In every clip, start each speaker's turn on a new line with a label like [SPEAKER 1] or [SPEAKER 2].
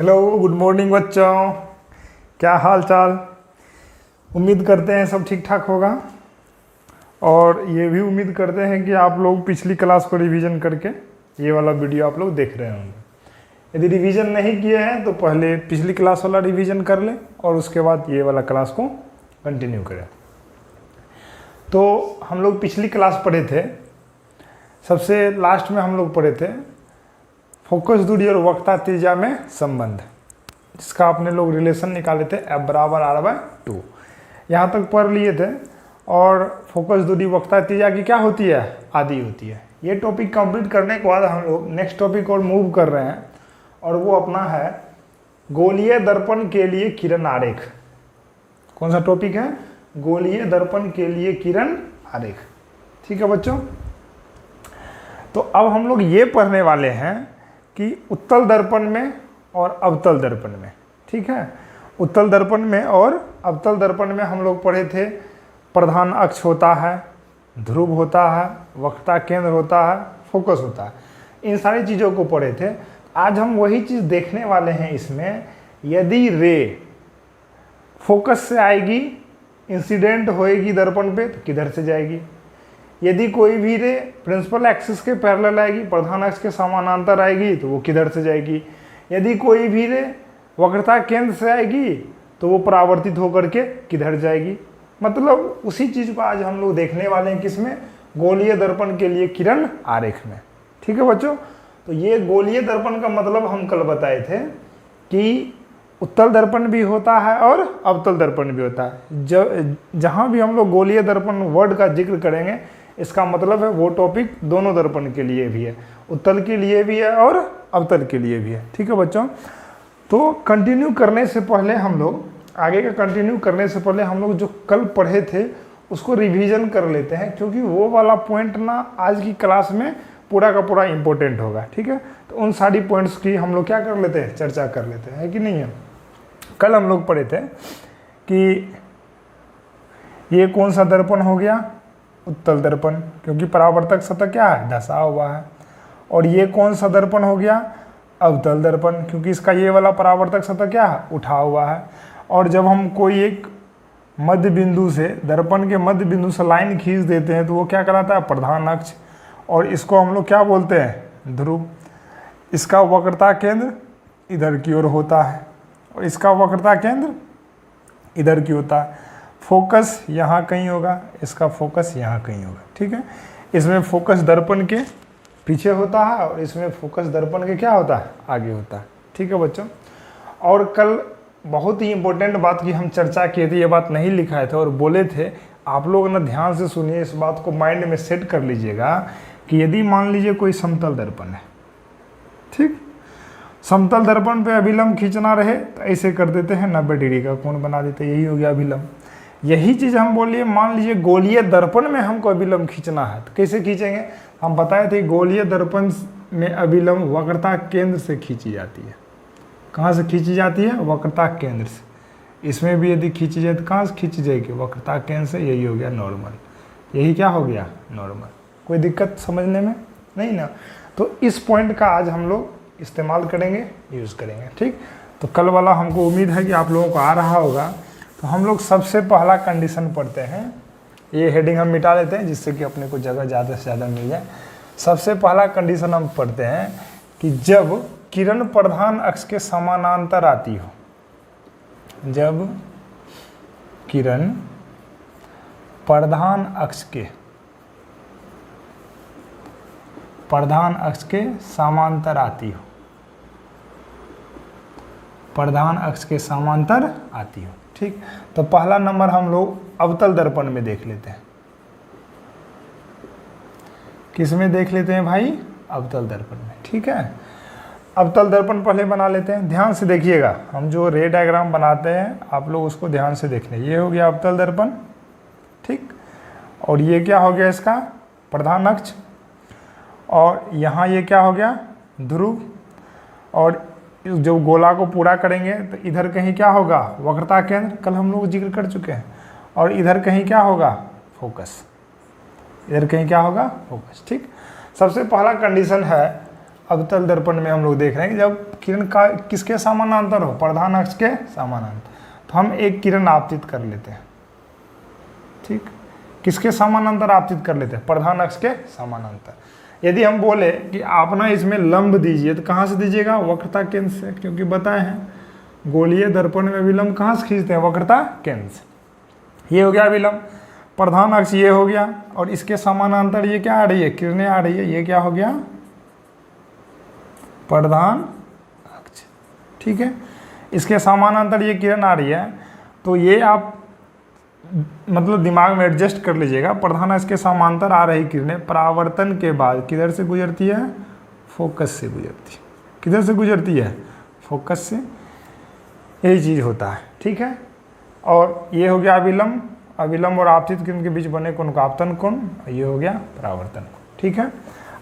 [SPEAKER 1] Hello, good morning बच्चों। क्या हाल चाल। उम्मीद करते हैं सब ठीक ठाक होगा और ये भी उम्मीद करते हैं कि आप लोग पिछली क्लास को रिवीजन करके ये वाला वीडियो आप लोग देख रहे होंगे। यदि रिवीजन नहीं किए हैं तो पहले पिछली क्लास वाला रिवीजन कर लें और उसके बाद ये वाला क्लास को कंटिन्यू करें। तो हम लोग पिछली क्लास पढ़े थे, सबसे लास्ट में हम लोग पढ़े थे फोकस दूरी और वक्रता त्रिज्या में संबंध, जिसका आपने लोग रिलेशन निकाले थे F बराबर R/2। यहाँ तक पढ़ लिए थे। और फोकस दूरी वक्रता त्रिज्या की क्या होती है, आदि होती है। ये टॉपिक कंप्लीट करने के बाद हम लोग नेक्स्ट टॉपिक और मूव कर रहे हैं और वो अपना है गोलीय दर्पण के लिए किरण आरेख। कौन सा टॉपिक है? गोलीय दर्पण के लिए किरण आरेख। ठीक है बच्चों। तो अब हम लोग ये पढ़ने वाले हैं कि उत्तल दर्पण में और अवतल दर्पण में। ठीक है, उत्तल दर्पण में और अवतल दर्पण में हम लोग पढ़े थे प्रधान अक्ष होता है, ध्रुव होता है, वक्रता केंद्र होता है, फोकस होता है। इन सारी चीज़ों को पढ़े थे। आज हम वही चीज़ देखने वाले हैं इसमें। यदि रे फोकस से आएगी, इंसिडेंट होएगी दर्पण पे, तो किधर से जाएगी। यदि कोई भी रे प्रिंसिपल एक्सिस के पैरेलल आएगी, प्रधान अक्ष के समानांतर आएगी, तो वो किधर से जाएगी। यदि कोई भी रे वक्रता केंद्र से आएगी तो वो परावर्तित होकर के किधर जाएगी। मतलब उसी चीज़ को आज हम लोग देखने वाले हैं, किसमें? गोलीय दर्पण के लिए किरण आरेख में। ठीक है बच्चों। तो ये गोलीय दर्पण का मतलब हम कल बताए थे कि उत्तल दर्पण भी होता है और अवतल दर्पण भी होता है। जहाँ भी हम लोग गोलीय दर्पण वर्ड का जिक्र करेंगे, इसका मतलब है वो टॉपिक दोनों दर्पण के लिए भी है, उत्तल के लिए भी है और अवतल के लिए भी है। ठीक है बच्चों। तो कंटिन्यू करने से पहले हम लोग आगे का कंटिन्यू करने से पहले हम लोग जो कल पढ़े थे उसको रिवीजन कर लेते हैं, क्योंकि वो वाला पॉइंट ना आज की क्लास में पूरा का पूरा इम्पोर्टेंट होगा। ठीक है, तो उन सारी पॉइंट्स की हम लोग क्या कर लेते हैं, चर्चा कर लेते हैं, है कि नहीं है। कल हम लोग पढ़े थे कि ये कौन सा दर्पण हो गया, उत्तल दर्पण, क्योंकि परावर्तक सतह क्या है, धंसा हुआ है। और ये कौन सा दर्पण हो गया, अवतल दर्पण, क्योंकि इसका ये वाला परावर्तक सतह क्या है, उठा हुआ है। और जब हम कोई एक मध्य बिंदु से, दर्पण के मध्य बिंदु से लाइन खींच देते हैं तो वो क्या कहलाता है, प्रधान अक्ष। और इसको हम लोग क्या बोलते हैं, ध्रुव। इसका वक्रता केंद्र इधर की ओर होता है और इसका वक्रता केंद्र इधर की होता है। फोकस यहाँ कहीं होगा, इसका फोकस यहाँ कहीं होगा। ठीक है, इसमें फोकस दर्पण के पीछे होता है और इसमें फोकस दर्पण के क्या होता है, आगे होता है। ठीक है बच्चों। और कल बहुत ही इंपॉर्टेंट बात की हम चर्चा किए थे, ये बात नहीं लिखाए थे और बोले थे आप लोग ना ध्यान से सुनिए, इस बात को माइंड में सेट कर लीजिएगा कि यदि मान लीजिए कोई समतल दर्पण है, ठीक, समतल दर्पण पे अभिलंब खींचना रहे तो ऐसे कर देते हैं, 90 डिग्री का कोण बना देते हैं, यही हो गया अभिलंब। यही चीज़ हम बोलिए, मान लीजिए गोलीय दर्पण में हमको अभिलंब खींचना है तो कैसे खींचेंगे। हम बताए थे गोलीय दर्पण में अभिलंब वक्रता केंद्र से खींची जाती है। कहाँ से खींची जाती है, वक्रता केंद्र से। इसमें भी यदि खींची जाए तो कहाँ से खींची जाएगी, वक्रता केंद्र से। यही हो गया नॉर्मल, यही क्या हो गया, नॉर्मल। कोई दिक्कत समझने में नहीं ना। तो इस पॉइंट का आज हम लोग इस्तेमाल करेंगे, यूज़ करेंगे। ठीक, तो कल वाला हमको उम्मीद है कि आप लोगों को आ रहा होगा। तो हम लोग सबसे पहला कंडीशन पढ़ते हैं, ये हेडिंग हम मिटा लेते हैं जिससे कि अपने को जगह ज़्यादा से ज़्यादा मिल जाए। सबसे पहला कंडीशन हम पढ़ते हैं कि जब किरण प्रधान अक्ष के समानांतर आती हो, जब किरण प्रधान अक्ष के समांतर आती हो, प्रधान अक्ष के समांतर आती हो। ठीक, तो पहला नंबर हम लोग अवतल दर्पण में देख लेते हैं। किस में देख लेते हैं भाई, अवतल दर्पण में। ठीक है, अवतल दर्पण पहले बना लेते हैं। ध्यान से देखिएगा, हम जो रे डायग्राम बनाते हैं आप लोग उसको ध्यान से देख लें। ये हो गया अवतल दर्पण, ठीक, और ये क्या हो गया, इसका प्रधान अक्ष। और यहाँ ये क्या हो गया, ध्रुव। और जब गोला को पूरा करेंगे तो इधर कहीं क्या होगा, वक्रता केंद्र, कल हम लोग जिक्र कर चुके हैं। और इधर कहीं क्या होगा, फोकस, इधर कहीं क्या होगा, फोकस। ठीक, सबसे पहला कंडीशन है अवतल दर्पण में हम लोग देख रहे हैं कि जब किरण का किसके समानांतर हो, प्रधान अक्ष के समानांतर, तो हम एक किरण आपतित कर लेते हैं। ठीक, किसके समानांतर आपतित कर लेते हैं, प्रधान अक्ष के समानांतर। यदि हम बोले कि आप ना इसमें लंब दीजिए, तो कहाँ से दीजिएगा, वक्रता केंद्र से, क्योंकि बताए हैं गोलीय दर्पण में विलंब कहाँ से खींचते हैं, वक्रता केंद्र से। ये हो गया विलंब, प्रधान अक्ष ये हो गया, और इसके समानांतर ये क्या आ रही है, किरणें आ रही है, ये क्या हो गया, प्रधान अक्ष। ठीक है, इसके समानांतर ये किरण आ रही है, तो ये आप मतलब दिमाग में एडजस्ट कर लीजिएगा। प्रधान अक्ष के समांतर आ रही किरणें परावर्तन के बाद किधर से गुजरती है, फोकस से गुजरती है। किधर से गुजरती है, फोकस से। यही चीज़ होता है। ठीक है, और ये हो गया अविलंब, अविलंब और आपतित किरण के बीच बने कोण का आपतन कोण, ये हो गया परावर्तन कोण। ठीक है,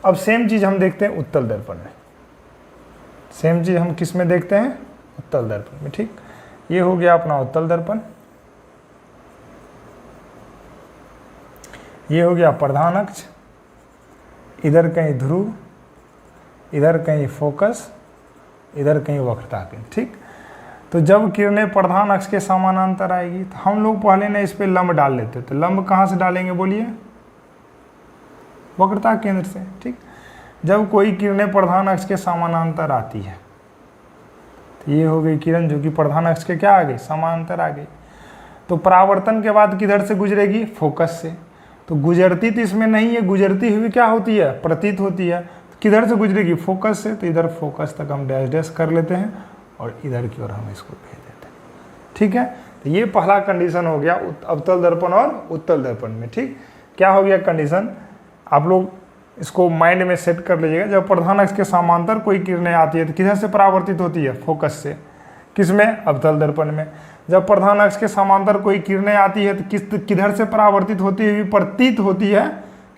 [SPEAKER 1] अब सेम चीज़ हम देखते हैं उत्तल दर्पण में। सेम चीज़ हम किस में देखते हैं, उत्तल दर्पण में। ठीक, ये हो गया अपना उत्तल दर्पण, ये हो गया प्रधान अक्ष, इधर कहीं ध्रुव, इधर कहीं फोकस, इधर कहीं वक्रता केंद्र। ठीक, तो जब किरणें प्रधान अक्ष के समानांतर आएगी तो हम लोग पहले ना इस पे लंब डाल लेते, तो लंब कहाँ से डालेंगे बोलिए, वक्रता केंद्र से। ठीक, जब कोई किरणें प्रधान अक्ष के समानांतर आती है, तो ये हो गई किरण जो कि प्रधान अक्ष के क्या आ गई, समानांतर आ गई, तो परावर्तन के बाद किधर से गुजरेगी, फोकस से। तो गुजरती तो इसमें नहीं है, गुजरती हुई क्या होती है, प्रतीत होती है। तो किधर से गुजरेगी, फोकस से, तो इधर फोकस तक हम डैश डैश कर लेते हैं और इधर की ओर हम इसको भेज देते हैं। ठीक है, तो ये पहला कंडीशन हो गया अवतल दर्पण और उत्तल दर्पण में। ठीक, क्या हो गया कंडीशन, आप लोग इसको माइंड में सेट कर लीजिएगा। जब प्रधान अक्ष के समांतर कोई किरणें आती है तो किधर से परावर्तित होती है, फोकस से। किसमें, अवतल दर्पण में। जब प्रधान अक्ष के समांतर कोई किरणें आती है तो किधर से परावर्तित होती हुई प्रतीत होती है,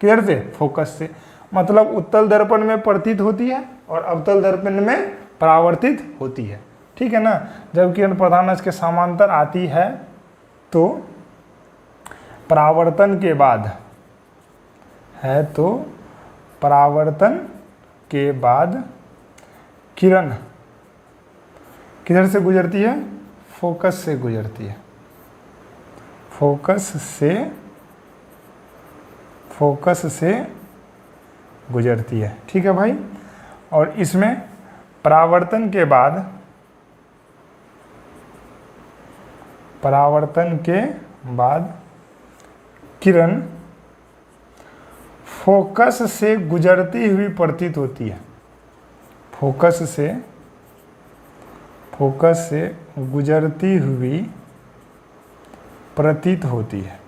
[SPEAKER 1] किधर से, फोकस से। मतलब उत्तल दर्पण में प्रतीत होती है और अवतल दर्पण में परावर्तित होती है। ठीक है ना, जब किरण प्रधान अक्ष के समांतर आती है तो परावर्तन के बाद है, तो परावर्तन के बाद किरण किधर से गुजरती है, फोकस से गुजरती है। फोकस से गुजरती है। ठीक है भाई, और इसमें परावर्तन के बाद किरण फोकस से गुजरती हुई प्रतीत होती है। फोकस से गुजरती हुई प्रतीत होती है।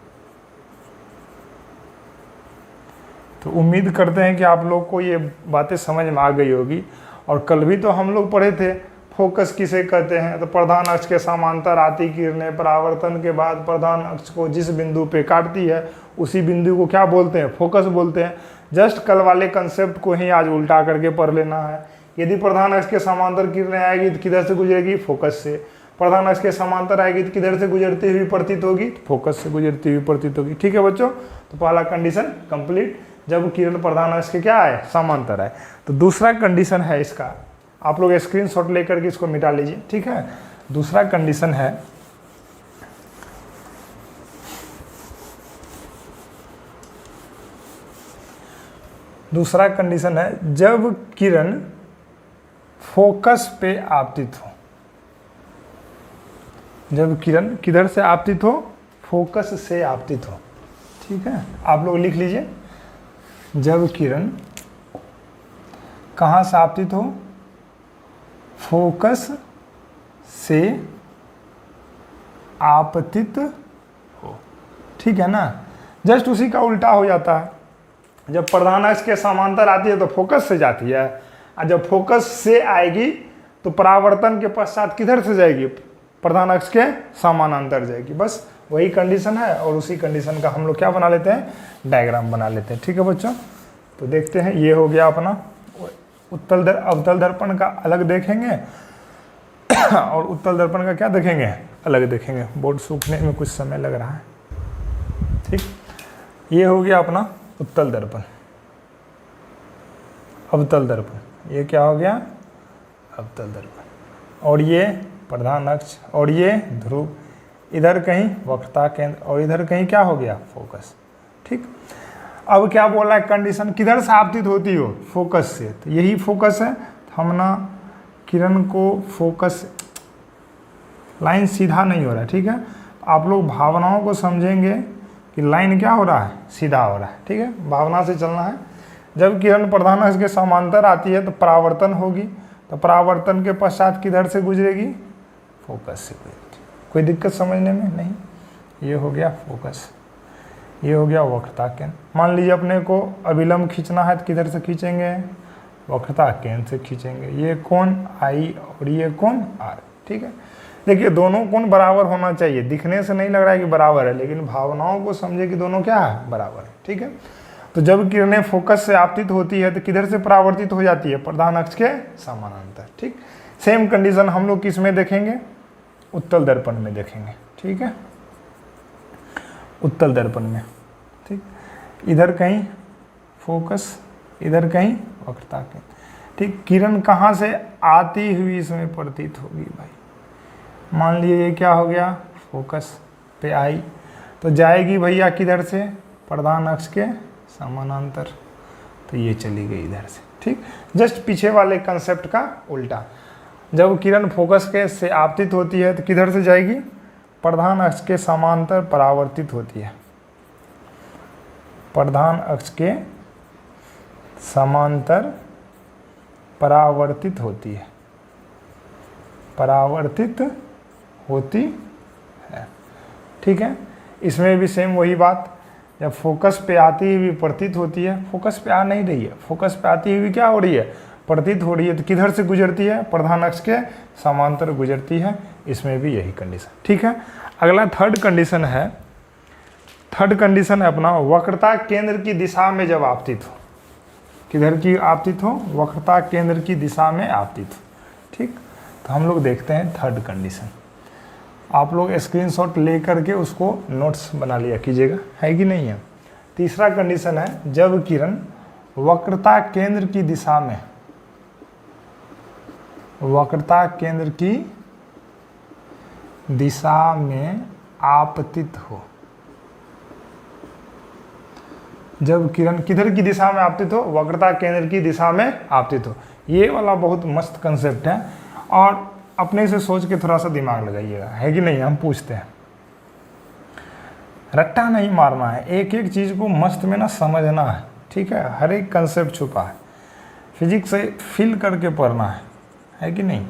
[SPEAKER 1] तो उम्मीद करते हैं कि आप लोग को ये बातें समझ में आ गई होगी। और कल भी तो हम लोग पढ़े थे फोकस किसे कहते हैं, तो प्रधान अक्ष के समांतर आती किरणें परावर्तन के बाद प्रधान अक्ष को जिस बिंदु पे काटती है उसी बिंदु को क्या बोलते हैं, फोकस बोलते हैं। जस्ट कल वाले कंसेप्ट को ही आज उल्टा करके पढ़ लेना है। यदि प्रधान अक्ष के समांतर किरणें आएगी तो किधर से गुजरेगी, फोकस से। प्रधान अक्ष के समांतर आएगी तो किधर से गुजरती हुई प्रतीत होगी, फोकस से गुजरती हुई प्रतीत होगी। ठीक है बच्चों, तो पहला कंडीशन कंप्लीट, जब किरण प्रधान अक्ष के क्या आए, समांतर आए। तो दूसरा कंडीशन है इसका, आप लोग स्क्रीनशॉट लेकर के इसको मिटा लीजिए। ठीक है, दूसरा कंडीशन है जब किरण फोकस पे आपतित हो। जब किरण किधर से आपतित हो, फोकस से आपतित हो। ठीक है, आप लोग लिख लीजिए, जब किरण कहाँ से आपतित हो, फोकस से आपतित हो। ठीक है ना, जस्ट उसी का उल्टा हो जाता है। जब प्रधान अक्ष के समांतर आती है तो फोकस से जाती है, और जब फोकस से आएगी तो परावर्तन के पश्चात किधर से जाएगी, प्रधान अक्ष के समानांतर जाएगी। बस वही कंडीशन है, और उसी कंडीशन का हम लोग क्या बना लेते हैं, डायग्राम बना लेते हैं। ठीक है बच्चों, तो देखते हैं, ये हो गया अपना अवतल दर्पण का अलग देखेंगे और उत्तल दर्पण का क्या देखेंगे, अलग देखेंगे। बोर्ड सूखने में कुछ समय लग रहा है। ठीक, ये हो गया अपना उत्तल दर्पण, अवतल दर्पण। ये क्या हो गया, अवतल दर्पण, और ये प्रधान अक्ष, और ये ध्रुव, इधर कहीं वक्रता केंद्र, और इधर कहीं क्या हो गया, फोकस। ठीक, अब क्या बोल रहा है, कंडीशन किधर से आपतित होती हो, फोकस से, तो यही फोकस है। तो हम ना किरण को फोकस, लाइन सीधा नहीं हो रहा है, ठीक है, आप लोग भावनाओं को समझेंगे कि लाइन क्या हो रहा है, सीधा हो रहा है, ठीक है, भावना से चलना है। जब किरण प्रधान अक्ष के समांतर आती है तो परावर्तन होगी, तो परावर्तन के पश्चात किधर से गुजरेगी, फोकस से गुजरेगी। कोई दिक्कत समझने में नहीं। ये हो गया फोकस, ये हो गया वक्रता केंद्र। मान लीजिए अपने को अभिलंब खींचना है तो किधर से खींचेंगे, वक्रता केंद्र से खींचेंगे। ये कोण आई और ये कोण आर, ठीक है। देखिए दोनों कोण बराबर होना चाहिए, दिखने से नहीं लग रहा है कि बराबर है, लेकिन भावनाओं को समझे कि दोनों क्या है, बराबर है, ठीक है। तो जब किरणें फोकस से आपतित होती है तो किधर से परावर्तित हो जाती है, प्रधान अक्ष के समानांतर, ठीक। सेम कंडीशन हम लोग किस में देखेंगे, उत्तल दर्पण में देखेंगे, ठीक है, उत्तल दर्पण में, ठीक। इधर कहीं फोकस, इधर कहीं वक्रता के, ठीक। किरण कहाँ से आती हुई इसमें प्रतीत होगी भाई, मान लीजिए ये क्या हो गया, फोकस पे आई, तो जाएगी भैया किधर से, प्रधान अक्ष के समानांतर, तो ये चली गई इधर से, ठीक। जस्ट पीछे वाले कंसेप्ट का उल्टा। जब किरण फोकस के से आपतित होती है तो किधर से जाएगी, प्रधान अक्ष के समांतर परावर्तित होती है, प्रधान अक्ष के समांतर परावर्तित होती है, परावर्तित होती है, ठीक है। इसमें भी सेम वही बात, जब फोकस पे आती हुई प्रतीत होती है, फोकस पे आ नहीं रही है, फोकस पे आती हुई क्या हो रही है, प्रतीत हो रही है, तो किधर से गुजरती है, प्रधान अक्ष के समांतर गुजरती है। इसमें भी यही कंडीशन, ठीक है। अगला थर्ड कंडीशन है, थर्ड कंडीशन है अपना वक्रता केंद्र की दिशा में जब आपतित हो, किधर की आपतित हो, वक्रता केंद्र की दिशा में आपतित हो, ठीक। तो हम लोग देखते हैं थर्ड कंडीशन, आप लोग स्क्रीनशॉट ले करके उसको नोट्स बना लिया कीजिएगा, है कि नहीं है। तीसरा कंडीशन है जब किरण वक्रता केंद्र की दिशा में, वक्रता केंद्र की दिशा में आपतित हो, जब किरण किधर की दिशा में आपतित हो, वक्रता केंद्र की दिशा में आपतित हो। ये वाला बहुत मस्त कंसेप्ट है, और अपने से सोच के थोड़ा सा दिमाग लगाइएगा, है कि नहीं। हम पूछते हैं, रट्टा नहीं मारना है, एक एक चीज़ को मस्त में ना समझना है, ठीक है। हर एक कंसेप्ट छुपा है, फिजिक्स से फील करके पढ़ना है कि नहीं।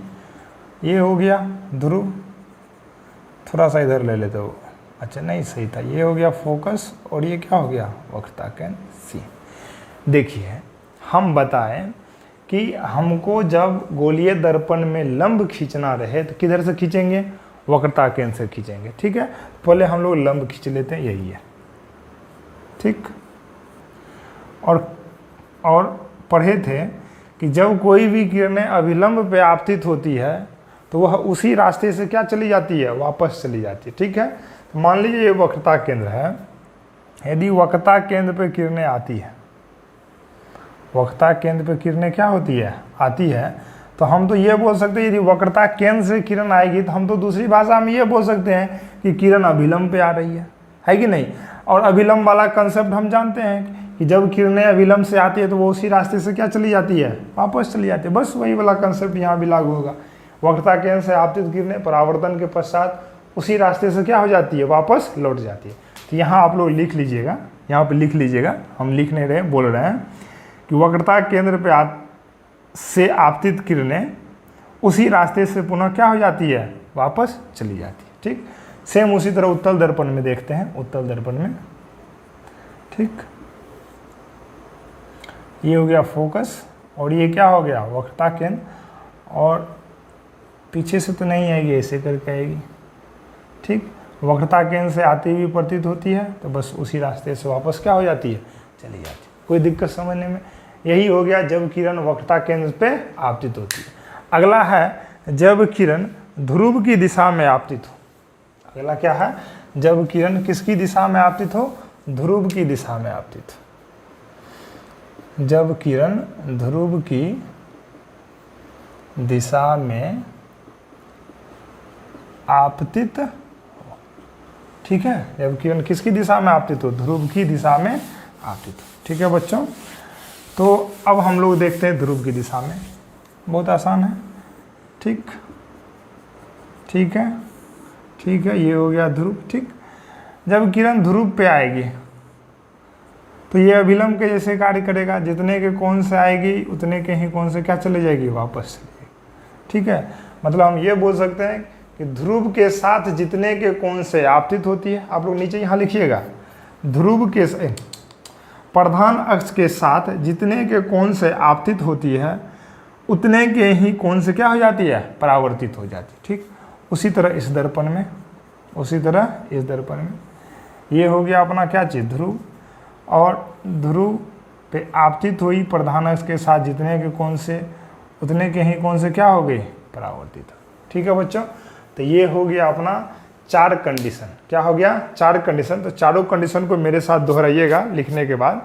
[SPEAKER 1] ये हो गया ध्रुव, थोड़ा सा इधर ले लेते हो, अच्छा नहीं सही था, ये हो गया फोकस, और ये क्या हो गया, वक्रता केंद्र सी। देखिए हम बताएं कि हमको जब गोलीय दर्पण में लंब खींचना रहे तो किधर से खींचेंगे, वक्रता केंद्र से खींचेंगे, ठीक है। पहले हम लोग लंब खींच लेते हैं, यही है, ठीक। और पढ़े थे कि जब कोई भी किरणें अभिलंब पे आपतित होती है तो वह उसी रास्ते से क्या चली जाती है, वापस चली जाती है, ठीक है। तो मान लीजिए ये वक्रता केंद्र है, यदि वक्रता केंद्र पे किरणें आती है, वक्रता केंद्र पे किरणें क्या होती है, आती है, तो हम तो ये बोल सकते हैं यदि वक्रता केंद्र से किरण आएगी तो हम तो दूसरी भाषा में ये बोल सकते हैं कि किरण अभिलंब पे आ रही है कि नहीं। और अभिलंब वाला कंसेप्ट हम जानते हैं कि जब किरणें अभिलंब से आती है तो वो उसी रास्ते से क्या चली जाती है, वापस चली जाती है। बस वही वाला कंसेप्ट यहाँ भी लागू होगा, वक्रता केंद्र से आपतित किरणें परावर्तन के पश्चात उसी रास्ते से क्या हो जाती है, वापस लौट जाती है। तो यहाँ आप लोग लिख लीजिएगा, यहाँ पे लिख लीजिएगा, हम लिख नहीं रहे, बोल रहे हैं कि वक्रता केंद्र पे से आपतित किरणें उसी रास्ते से पुनः क्या हो जाती है, वापस चली जाती है, ठीक। सेम उसी तरह उत्तल दर्पण में देखते हैं, उत्तल दर्पण में, ठीक। ये हो गया फोकस, और ये क्या हो गया, वक्रता केंद्र, और पीछे से तो नहीं आएगी, ऐसे करके आएगी, ठीक। वक्रता केंद्र से आती हुई प्रतीत होती है तो बस उसी रास्ते से वापस क्या हो जाती है, चली जाती है। कोई दिक्कत समझने में। यही हो गया जब किरण वक्रता केंद्र पे आपतित होती है। अगला है जब किरण ध्रुव की दिशा में आपतित हो। अगला क्या है, जब किरण किसकी दिशा में आपतित हो, ध्रुव की दिशा में आपतित हो। जब किरण ध्रुव की दिशा में आपतित हो, ठीक है। जब किरण किसकी दिशा में आपतित हो, ध्रुव की दिशा में आपतित हो, ठीक है बच्चों। तो अब हम लोग देखते हैं ध्रुव की दिशा में, बहुत आसान है, ठीक ठीक है, ठीक है, ये हो गया ध्रुव, ठीक। जब किरण ध्रुव पे आएगी तो ये अभिलंब के जैसे कार्य करेगा, जितने के कोण से आएगी उतने के ही कोण से क्या चले जाएगी, वापस चले जाएगी, ठीक है। मतलब हम ये बोल सकते हैं कि ध्रुव के साथ जितने के कोण से आपतित होती है, आप लोग नीचे यहाँ लिखिएगा, ध्रुव के प्रधान अक्ष के साथ जितने के कोण से आपतित होती है उतने के ही कोण से क्या हो जाती है, परावर्तित हो जाती है, ठीक। उसी तरह इस दर्पण में, उसी तरह इस दर्पण में, ये हो गया अपना क्या चीज़, ध्रुव, और ध्रुव पे आपतित हुई प्रधान अक्ष के साथ जितने के कोण से उतने के ही कोण से क्या हो गई, परावर्तित, ठीक है बच्चों। तो ये हो गया अपना 4 कंडीशन, क्या हो गया, 4 कंडीशन। तो चारों कंडीशन को मेरे साथ दोहराइएगा लिखने के बाद,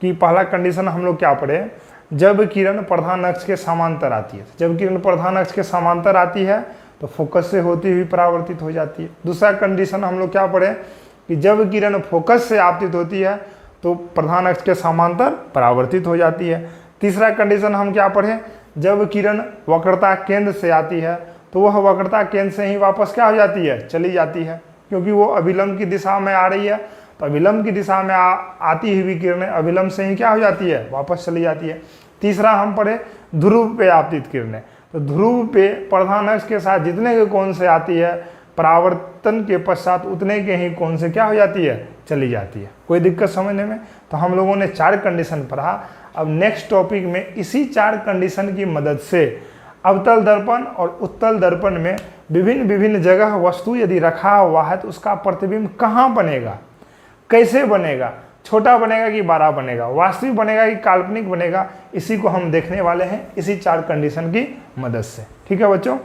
[SPEAKER 1] कि पहला कंडीशन हम लोग क्या पढ़े, जब किरण प्रधान अक्ष के समांतर आती है, जब किरण प्रधान अक्ष के समांतर आती है तो फोकस से होती हुई परावर्तित हो जाती है। दूसरा कंडीशन हम लोग क्या पढ़े, कि जब किरण फोकस से आपतित होती है तो प्रधान अक्ष के समांतर परावर्तित हो जाती है। तीसरा कंडीशन हम क्या पढ़े, जब किरण वक्रता केंद्र से आती है तो वह वक्रता केंद्र से ही वापस क्या हो जाती है, चली जाती है, क्योंकि वो अभिलंब की दिशा में आ रही है, तो अभिलंब की दिशा में आती हुई किरणें अभिलंब से ही क्या हो जाती है, वापस चली जाती है। तीसरा हम पढ़े ध्रुव पे आपतित किरणें, तो ध्रुव पे प्रधान अक्ष के साथ जितने के कोण से आती है परावर्तन के पश्चात उतने के ही कोण से क्या हो जाती है, चली जाती है। कोई दिक्कत समझने में? तो हम लोगों ने 4 कंडीशन पढ़ा। अब नेक्स्ट टॉपिक में इसी 4 कंडीशन की मदद से अवतल दर्पण और उत्तल दर्पण में विभिन्न विभिन्न जगह वस्तु यदि रखा हुआ है तो उसका प्रतिबिंब कहाँ बनेगा, कैसे बनेगा, छोटा बनेगा कि बड़ा बनेगा, वास्तविक बनेगा कि काल्पनिक बनेगा, इसी को हम देखने वाले हैं इसी 4 कंडीशन की मदद से, ठीक है बच्चों।